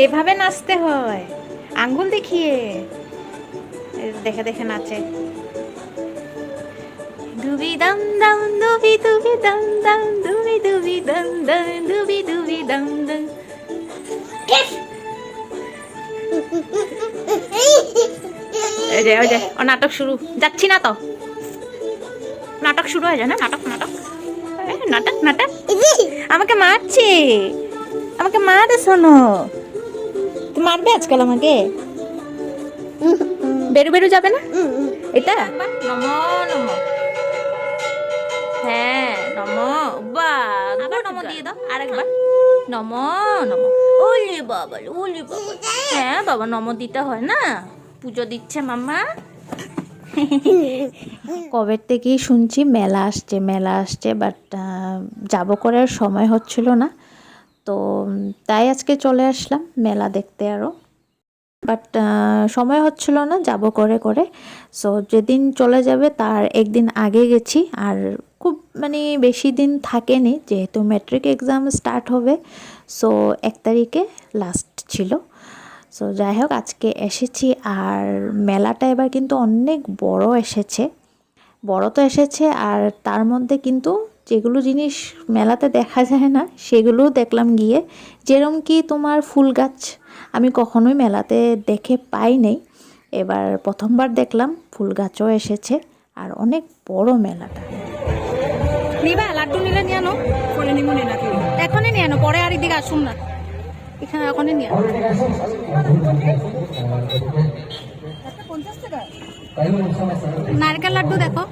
এভাবে নাচতে হয়, আঙ্গুল দেখিয়ে। দেখে দেখে নাচে। দুবি দম দম দুবি দুবি দম দম দুবি দুবি দম দম দুবি দুবি দম দম। ওই যে ও নাটক শুরু, যাচ্ছি না তো, নাটক শুরু হয়ে যায় না, নাটক নাটক নাটক নাটক। আমাকে মারছে, আমাকে মারে, শোনো তুমি মারবে আজকাল আমাকে। বেরু বেরু যাবে না এটা। নমো নমো, হ্যাঁ নমো, বা আবার নমো দিয়ে দাও আরেকবার। নমো নমো, ওলি বাবা ওলি বাবা। হ্যাঁ বাবা, নমো দিতে হয় না, পুজো দিচ্ছে মাম্মা। কবে থেকেই শুনছি মেলা আসছে মেলা আসছে, বাট যাব করার সময় হচ্ছিল না, তো তাই আজকে চলে আসলাম মেলা দেখতে আরও। বাট সময় হচ্ছিল না যাব করে করে। সো যেদিন চলে যাবে তার একদিন আগে গেছি, আর খুব মানে বেশি দিন থাকেনি, যেহেতু ম্যাট্রিক এক্সাম স্টার্ট হবে। সো 1 তারিখে লাস্ট ছিল। সো যাই হোক আজকে এসেছি, আর মেলাটা এবার কিন্তু অনেক বড় এসেছে, বড় তো এসেছে, আর তার মধ্যে কিন্তু যেগুলো জিনিস মেলাতে দেখা যায় না সেগুলোও দেখলাম গিয়ে। যেরকম কি তোমার ফুল গাছ আমি কখনোই মেলাতে দেখে পাই নাই, এবার প্রথমবার দেখলাম ফুল গাছও এসেছে, আর অনেক বড় মেলাটা। নিবা লাড্ডু নিলে নিয়ে আনো, পরে নিমো না এখনই নিয়ে আনো, পরে আর এদিকে আসুন না, এখানে এখনই নিয়ে আনো। নারকেল লাড্ডু দেখো।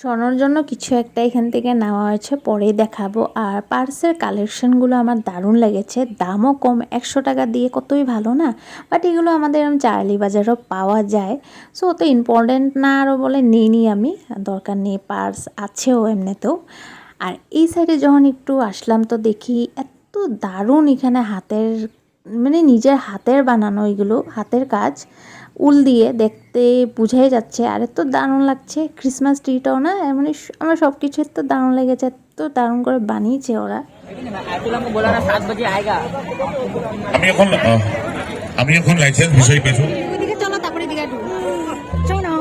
শোনার জন্য কিছু একটা এখান থেকে নেওয়া হয়েছে, পরেই দেখাবো। আর পার্সের কালেকশনগুলো আমার দারুণ লেগেছে, দামও কম, 100 টাকা দিয়ে কতই ভালো না। বাট এগুলো আমাদের চার্লি বাজারও পাওয়া যায়, সো অত ইম্পর্টেন্ট না আরও বলে নিই আমি, দরকার নেই, পার্স আছেও এমনিতেও। আর এই সাইডে যখন একটু আসলাম তো দেখি এত দারুণ এখানে হাতের মানে নিজের হাতের বানানো, এগুলো হাতের কাজ, উল দিয়ে দেখতে বুঝাই যাচ্ছে, আর এত দারুণ লাগছে। ক্রিসমাস ট্রিটাও না মানে আমার সব কিছু এত দারুণ লেগেছে, এত দারুণ করে বানিয়েছে ওরা। আমি এখন লাইসেন্স বিষয় পেয়েছি। চলো তারপরে দিকে চলো।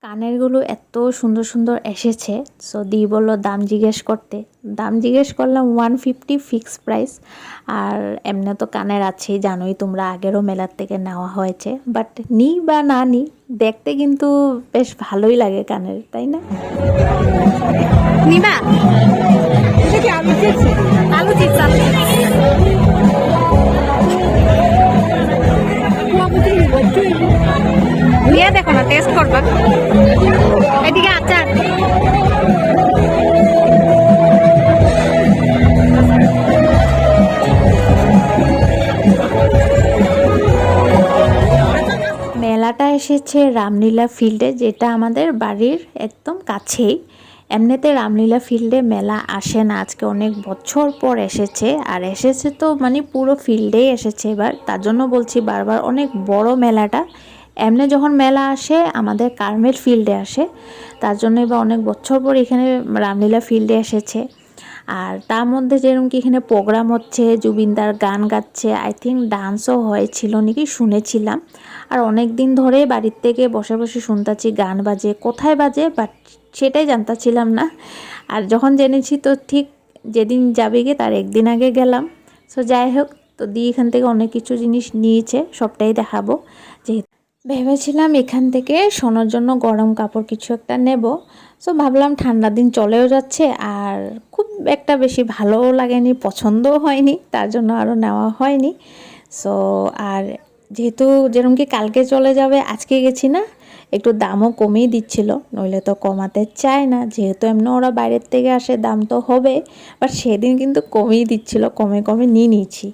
কানেরগুলো এত সুন্দর সুন্দর এসেছে, সো দি বললো দাম জিজ্ঞেস করতে, দাম জিজ্ঞেস করলাম 150 ফিক্স প্রাইস। আর এমনি তো কানের আছেই, জানোই তোমরা, আগেরও মেলার থেকে নেওয়া হয়েছে, বাট নিই বা না নিই দেখতে কিন্তু বেশ ভালোই লাগে কানের, তাই না? নিবা আলু চিপস, আলু চিপস, আলু নিয়ে দেখো না, টেস্ট করবা। এদিকে আচার, মেলাটা এসেছে রামলীলা ফিল্ডে, যেটা আমাদের বাড়ির একদম কাছেই। এমনিতে রামলীলা ফিল্ডে মেলা আসে না, আজকে অনেক বছর পর এসেছে, আর এসেছে তো মানে পুরো ফিল্ডেই এসেছে এবার, তার জন্য বলছি বারবার অনেক বড় মেলাটা। এমনি যখন মেলা আসে আমাদের কার্মেল ফিল্ডে আসে, তার জন্য এবার অনেক বছর পর এখানে রামলীলা ফিল্ডে এসেছে। আর তার মধ্যে যেরকম কি এখানে প্রোগ্রাম হচ্ছে, জুবিনদার গান গাচ্ছে, আই থিঙ্ক ডান্সও হয়েছিল নাকি শুনেছিলাম। আর অনেক দিন ধরে বাড়ির থেকে বসে বসে শুনতাছি গান বাজে, কোথায় বাজে বাট সেটাই জানতাছিলাম না। আর যখন জেনেছি তো ঠিক যেদিন যাবে গিয়ে তার একদিন আগে গেলাম। সো যাই হোক, তো দি এখান থেকে অনেক কিছু জিনিস নিয়েছে, সবটাই দেখাবো। যেহেতু ভেবেছিলাম এখান থেকে শোনার জন্য গরম কাপড় কিছু একটা নেব। সো ভাবলাম ঠান্ডার দিন চলেও যাচ্ছে, আর খুব একটা বেশি ভালোও লাগেনি, পছন্দও হয়নি, তার জন্য আরও নেওয়া হয়নি। সো আর যেহেতু যেরকম কি কালকে চলে যাবে, আজকে গেছি না, একটু দামও কমিয়ে দিচ্ছিল, নইলে তো কমাতে চায় না, যেহেতু এমনি ওরা বাইরের থেকে আসে দাম তো হবে, বাট সেদিন কিন্তু কমিয়ে দিচ্ছিল, কমে কমে নিয়ে নিয়েছি।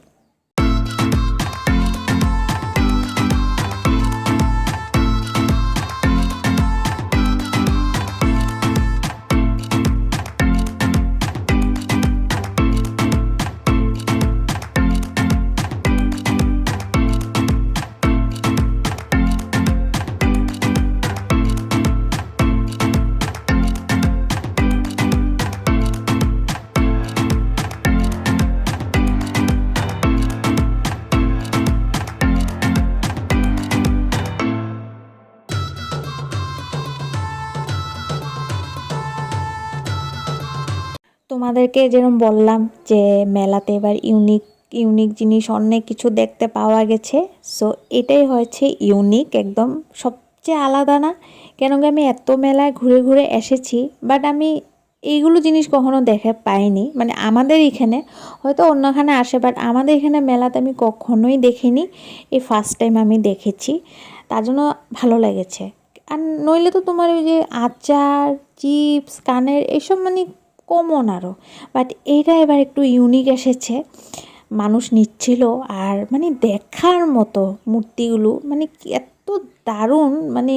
তোমাদেরকে যেরকম বললাম যে মেলাতে এবার ইউনিক ইউনিক জিনিস অনেক কিছু দেখতে পাওয়া গেছে। সো এটাই হয়েছে ইউনিক, একদম সবচেয়ে আলাদা না, কেন কি আমি এত মেলায় ঘুরে ঘুরে এসেছি, বাট আমি এইগুলো জিনিস কখনো দেখে পাইনি। মানে আমাদের এখানে হয়তো অন্যখানে আসে, বাট আমাদের এখানে মেলাতে আমি কখনোই দেখিনি, এই ফার্স্ট টাইম আমি দেখেছি, তার জন্য ভালো লেগেছে। আর নইলে তো তোমার ওই যে আচার, চিপস, কানের এসব মানে কমন আরও, বাট এইটা এবার একটু ইউনিক এসেছে, মানুষ নিচ্ছিল, আর মানে দেখার মতো মূর্তিগুলো মানে এত দারুণ, মানে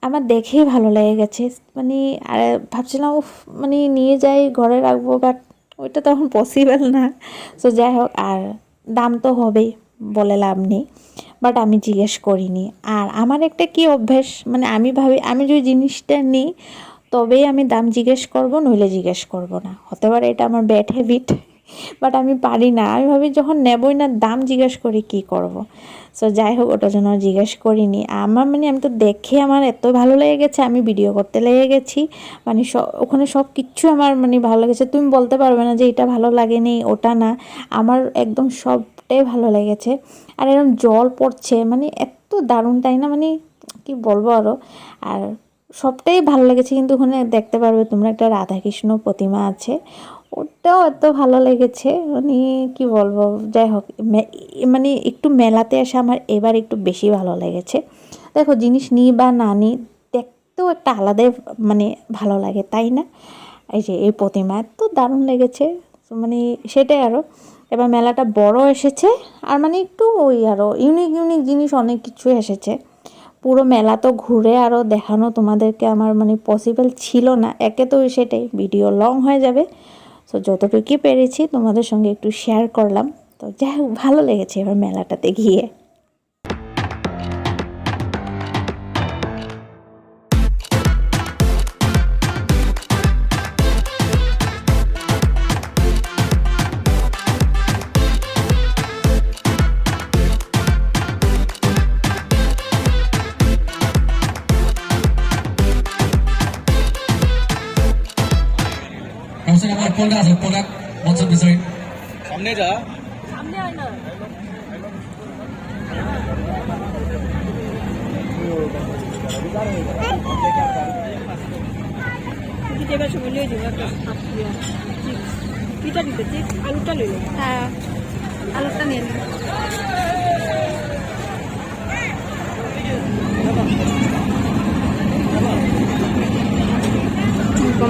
আমার দেখেই ভালো লেগে গেছে। মানে আর ভাবছিলাম উফ মানে নিয়ে যাই ঘরে রাখবো, বাট ওইটা তখন পসিবল না। সো যাই হোক, আর দাম তো হবেই, বলে লাভ নেই, বাট আমি জিজ্ঞেস করিনি। আর আমার একটা কি অভ্যেস, মানে আমি ভাবি আমি যদি জিনিসটা নিই তবেই আমি দাম জিজ্ঞেস করব, নইলে জিজ্ঞেস করব না। হতে পারে এটা আমার ব্যাড হ্যাবিট, বাট আমি পারি না, আমি ভাবি যখন নেবই না দাম জিজ্ঞেস করি কি করব। সো যাই হোক, ওটার জন্য জিজ্ঞেস করিনি। আমার মানে আমি তো দেখে আমার এত ভালো লেগে গেছে, আমি ভিডিও করতে লেগে গেছি, মানে ওখানে সব কিচ্ছু আমার মানে ভালো লেগেছে, তুমি বলতে পারবে না যে এটা ভালো লাগেনি, ওটা না, আমার একদম সবটাই ভালো লেগেছে। আর এরকম জল পড়ছে, মানে এত দারুণ, তাই না, মানে কি বলবো আরও। আর সবটাই ভালো লেগেছে, কিন্তু ওখানে দেখতে পারবে তোমরা একটা রাধাকৃষ্ণ প্রতিমা আছে, ওটাও এত ভালো লেগেছে, মানে কি বলবো। যাই হোক, মানে একটু মেলাতে এসে আমার এবার একটু বেশি ভালো লেগেছে। দেখো জিনিস নিই বা না নিই, দেখতেও একটা আলাদাই মানে ভালো লাগে, তাই না। এই যে এই প্রতিমা এত দারুণ লেগেছে, মানে সেটাই আরও। এবার মেলাটা বড় এসেছে, আর মানে একটু ওই আরও ইউনিক ইউনিক জিনিস অনেক কিছু এসেছে। পুরো মেলা তো ঘুরে আরও দেখানো তোমাদেরকে আমার মানে পসিবল ছিল না, একে তো সেটাই ভিডিও লং হয়ে যাবে। সো যতটুকুই পেরেছি তোমাদের সঙ্গে একটু শেয়ার করলাম। তো যাই হোক, ভালো লেগেছে এবার মেলাটাতে গিয়ে। কাউন্সিলর আমার কোনটা আছে কোনটা মঞ্চের বিষয় সামনে যা আলুটা নিল, হ্যাঁ আলুটা নিয়ে নিল।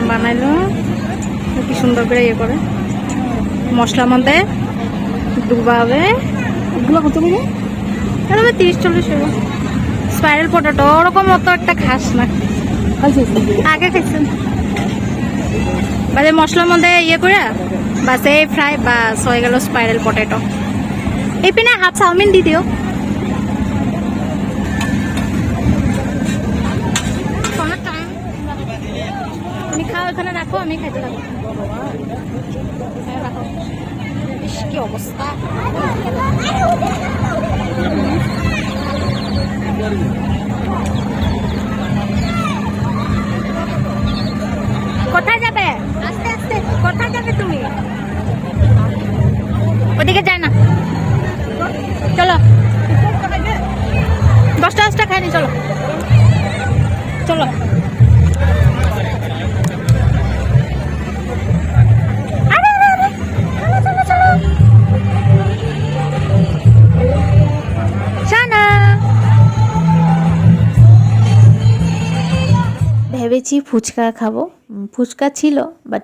বানাইলো কি সুন্দর করে ইয়ে করে মশলার মধ্যে ডুবাবে। এগুলো কত করে? এরকম 30-40 টাকা। স্পাইরাল পটেটো ওরকম অত একটা খাস না, আগে খাইছেন বাজে মশলার মধ্যে ইয়ে করে বাস এই ফ্রাই, বাস হয়ে গেল স্পাইরাল পটেটো। এই পিনে হাফ চাউমিন দি দিও। তুমি খাও, এখানে রাখো, আমি খাইতে থাকবো। রাখো। ইস কি অবস্থা। কোথায় যাবে? আস্তে আস্তে কোথায় যাবে তুমি? ওদিকে যায় না, চলো 10টা ভেবেছি ফুচকা খাবো। ফুচকা ছিল, বাট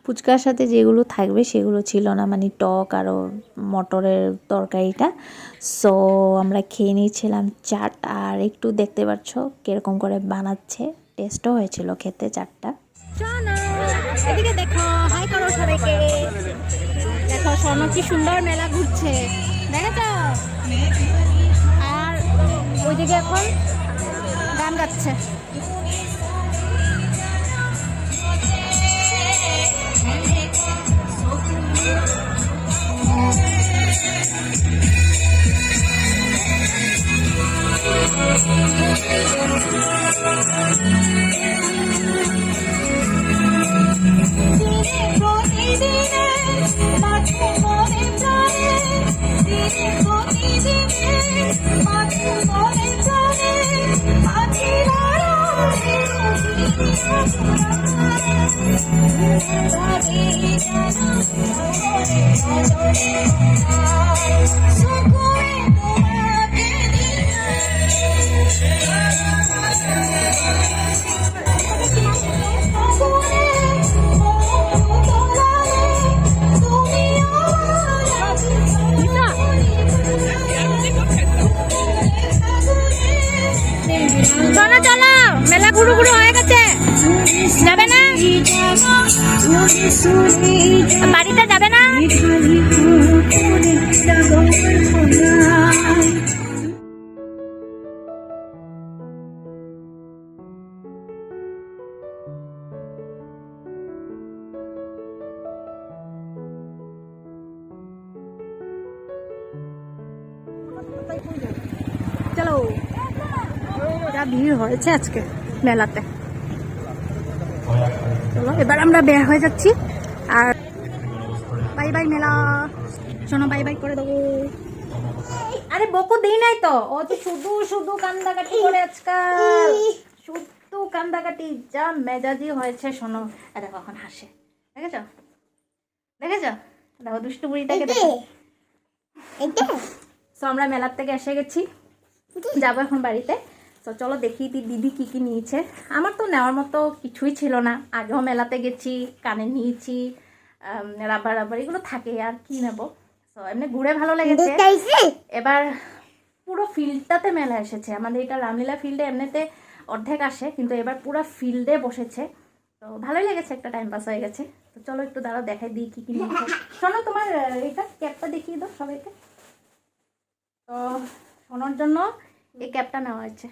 ফুচকার সাথে যেগুলো থাকবে সেগুলো ছিল না, মানে টক আরও মটরের তরকারিটা। সো আমরা খেয়ে নিয়েছিলাম চাট, আর একটু দেখতে পাচ্ছ কীরকম করে বানাচ্ছে। টেস্টও হয়েছিল খেতে চাটটা। এদিকে দেখো, হাই করো সবাইকে। দেখো স্বর্ণ কি সুন্দর মেলা ঘুরছে, দেখেছো? আর ওইদিকে এখন গান গাচ্ছে। চলো চলো, মেলা ঘুরু ঘুরু হয়ে গেছে, যাবে না? বাড়িতে যাবে না? চলো, যা ভিড় হয়েছে আজকে মেলাতে। চলো এবার আমরা বের হয়ে যাচ্ছি। আর বাই বাই মেলা, শোনো বাই বাই করে দেবো। আরে বকো দিই নাই তো, ও তো শুধু শুধু কান্দাকাটি করে আজকাল, শুধু কান্দাকাটি, যা মেজাজি হয়েছে। শোনো দেখো এখন হাসে, দেখেছ দেখেছ, দেখো দুষ্টু বুড়িটাকে দেখো। তো আমরা মেলার থেকে এসে গেছি, যাবো এখন বাড়িতে। তো চলো দেখি দিদি কি কি নিয়েছে। আমার তো নেওয়ার মতো কিছুই ছিল না, আগেও মেলাতে গেছি, কানে নিয়েছি, রাবার রাবার এগুলো থাকে, আর কি নেব। তো এমনি ঘুরে ভালো লেগেছে। এবার পুরো ফিল্ডটাতে মেলা এসেছে। আমাদের এটা রামলীলা ফিল্ডে এমনিতে অর্ধেক আসে, কিন্তু এবার পুরো ফিল্ডে বসেছে। তো ভালোই লেগেছে, একটা টাইম পাস হয়ে গেছে। তো চলো একটু দাঁড়াও, দেখাই দিই কি কি নিয়েছে। শোনো তোমার এটা ক্যাপটা দেখিয়ে দাও সবাইকে। তো শোনার জন্য এই ক্যাপটা নেওয়া হয়েছে,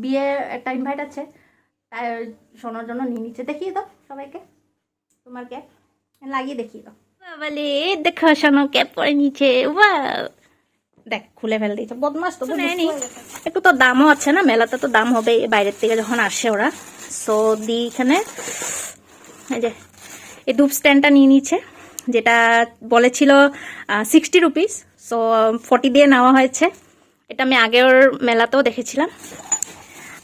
বিয়ে একটা ইনভাইট আছে, তাই শোনার জন্য নিয়ে নিচ্ছে। দেখিয়ে দাও সবাইকে তোমার ক্যাপ, লাগিয়ে দেখিয়ে দাও। বলে দেখো শোনো ক্যাপ পরে নিচে, দেখ খুলে ফেল দিয়েছে, বদমাস তো। একটু তো দামও আছে না, মেলাতে তো দাম হবে বাইরের থেকে যখন আসে ওরা। সো দি এখানে এই যে এই ধূপ স্ট্যান্ডটা নিয়ে নিচ্ছে, যেটা বলেছিল 60 রুপিস, সো 40 দিয়ে নেওয়া হয়েছে। এটা আমি আগের মেলাতেও দেখেছিলাম।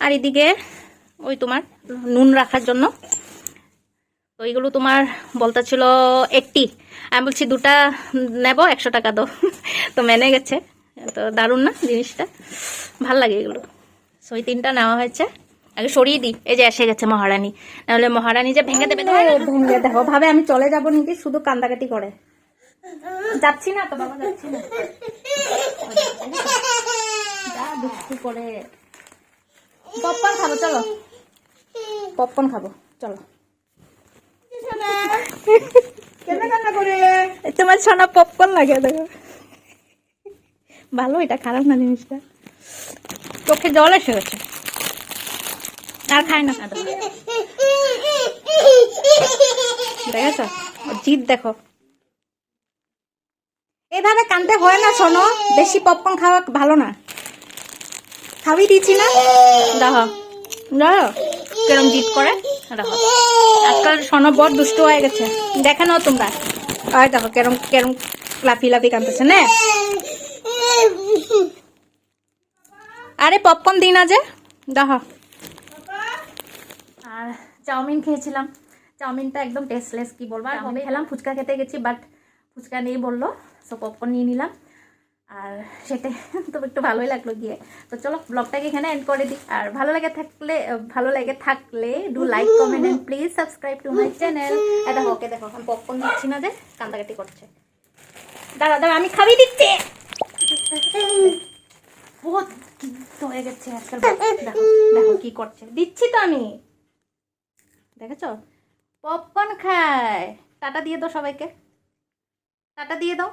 আর এদিকে ওই তোমার নুন রাখার জন্য, তো এইগুলো তোমার বলতে ছিল 80, আমি বলছি দুটা নেব 100 টাকা দাও। তো মেনে গেছে। তো দারুণ না জিনিসটা, ভাল লাগে এগুলো। সো এই 3টা নেওয়া হয়েছে। আগে সরিয়ে দিই, এই যে এসে গেছে মহারানী, নাহলে মহারানী যে ভেঙে দেবে। ভেঙে দেখো ভাবে আমি চলে যাবো নাকি, শুধু কান্দাকাটি করে। যাচ্ছি না তো বাবা, যাচ্ছি না, যা দুঃখ করে। পপকর্ন খাবো, চলো পপকর্ন খাবো, চলো। তোমার সোনা পপকর্ন লাগে, দেখো ভালো, এটা খারাপ না জিনিসটা। চোখে জল এসে গেছে, আর খাই না। দেখেছ জিদ, দেখো এভাবে কানতে হয় না শোনো, বেশি পপকর্ন খাওয়া ভালো না। খাবি দিচ্ছি না, দেখো দেখো কেরম জিদ করে। দেখো আজকাল শোনো বড় দুষ্ট হয়ে গেছে, দেখে নাও তোমরা। আর দেখো কেরম কেরম লাফি লাফি কানতেছে না। আরে পপকর্ন দিই না যে, দেখো। আর চাউমিন খেয়েছিলাম, চাউমিনটা একদম টেস্টলেস, কি বলবো। আমি খেলাম, ফুচকা খেতে গেছি, বাট ফুচকা নেই বললো, সো পপকর্ন নিয়ে নিলাম। আর সেটা তো একটু ভালোই লাগলো গিয়ে। তো চলো ব্লগটাকে এখানে এন্ড করে দিই। আর ভালো লেগে থাকলে do like comment and please subscribe to my channel. এটা ওকে দেখো আমি পপকর্ন দিচ্ছি না যে কান্দাকাটি করছে। দাঁড়া দাঁড়া আমি খাবি দিচ্ছি। বহুত হয়ে গেছে আজকাল। দেখো দেখো কি করছে, দিচ্ছি তো আমি, দেখেছো পপকর্ন খায়। টাটা দিয়ে দাও সবাইকে, টাটা দিয়ে দাও।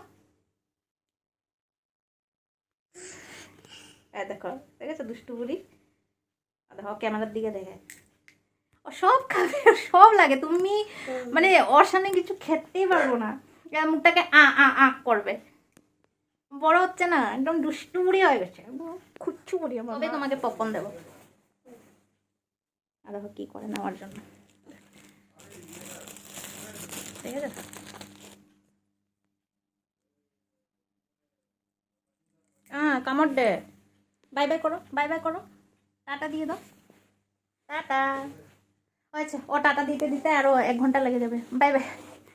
দেখো দেখেছো দুষ্টু বুড়ি, দেখো ক্যামেরার দিকে দেখে ও সব খাবে, ওর সব লাগে। তুমি মানে ওর সামনে কিছু খেতেই পারবো না, মুখটাকে আ করবে। বড় হচ্ছে না, একদম দুষ্টু বুড়ি হয়ে গেছে, খুচ্ছু বুড়ি। তবে তোমাকে পপকর্ন দেবো। আর দেখো কি করে নেওয়ার জন্য, ঠিক আছে। কামড় দে। বাই বাই করো, বাই বাই করো, টাটা দিয়ে দাও, টাটা। হয়েছে, ও টাটা দিতে দিতে আরো 1 ঘন্টা লেগে যাবে। Bye bye.